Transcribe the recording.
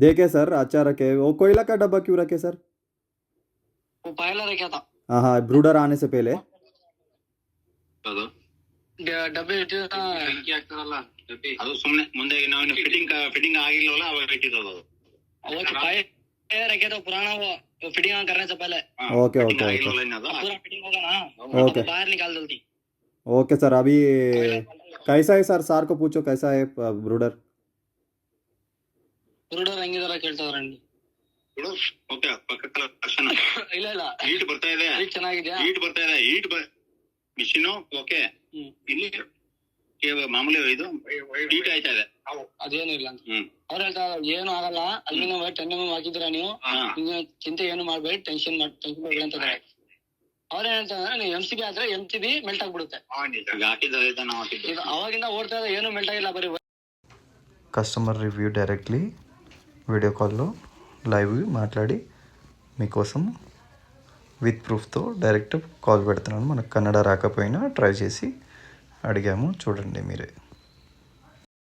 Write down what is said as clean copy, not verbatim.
देखे सर अच्छा रखे, वो कोयला का डब्बा क्यों रखे सर? वो पहले रखा था। हाँ हाँ, ब्रूडर आने से पहले। ಡಬ್ಬೆ ಇಟ್ಟಿದ ಬೆಂಕಿ ಆಗ್ತದಲ್ಲ ಅದು ಸುಮ್ಮನೆ ಮುಂದೆ ನಾವು ಫಿಟ್ಟಿಂಗ್ ಆಗಿಲ್ಲವಲ್ಲ ಅವಾಗ ಇಟ್ಟಿರೋದು वो रखे तो पुराना वो फिटिंग करने से पहले। ओके ओके ओके पूरा फिटिंग होगा ना, ओके बाहर निकाल जल्दी। Okay sir. अभी कैसा है सर? सार को पूछो कैसा है ब्रूडर। ಬ್ರೂಡರ್ ಹೆಂಗಿದಾರ ಕೇಳ್ತಾವ್ರಂడి. ಓಕೆ ಪಕ್ಕ ಲಕ್ಷಣ ಇಲ್ಲ ಇಲ್ಲ ಹೀಟ್ ಬರ್ತಾ ಇದೆ, ಹೀಟ್ ಚೆನ್ನಾಗಿದೆಯಾ? ಹೀಟ್ ಬರ್ತಾ ಇದೆ, ಹೀಟ್ ಮಿಷಿನ್ ಓಕೆ. ಇಲ್ಲಿ ಮಾಮೂಲಿ ಇದು ಹೀಟ್ ಆಯ್ತಾ ಇದೆ, ಅದೇನು ಇಲ್ಲ ಅಂತ ಅವ್ರು ಹೇಳ್ತಾ ಏನು ಆಗಲ್ಲ. ಅಲ್ಯೂಮಿನಿಯಂ ವೈಟ್ 10 mm ಹಾಕಿದ್ರೆ ನೀವು ಚಿಂತೆ ಏನು ಮಾಡ್ಬೇಡಿ, ಟೆನ್ಷನ್ ಮಾಡ್ಬೇಡಿ ಅಂತ ಅವ್ರ ಏನ್ ಹೇಳ್ತಾರೆ, ನೀವು MCB ಆದ್ರೆ MCB ಮೆಲ್ಟ್ ಆಗ್ಬಿಡುತ್ತೆ. ಅವಾಗಿಂದ ಓಡ್ತಾ ಇದೆ, ಏನು ಮೆಲ್ಟ್ ಆಗಿಲ್ಲ, ಬರೀ కస్టమర్ రివ్యూ డైరెక్ట్లీ వీడియో కాల్లో లైవ్ మాట్లాడి మీకోసం విత్ ప్రూఫ్తో డైరెక్ట్ కాల్ పెడుతున్నాను. మనకు కన్నడ రాకపోయినా ట్రై చేసి అడిగాము, చూడండి మీరే.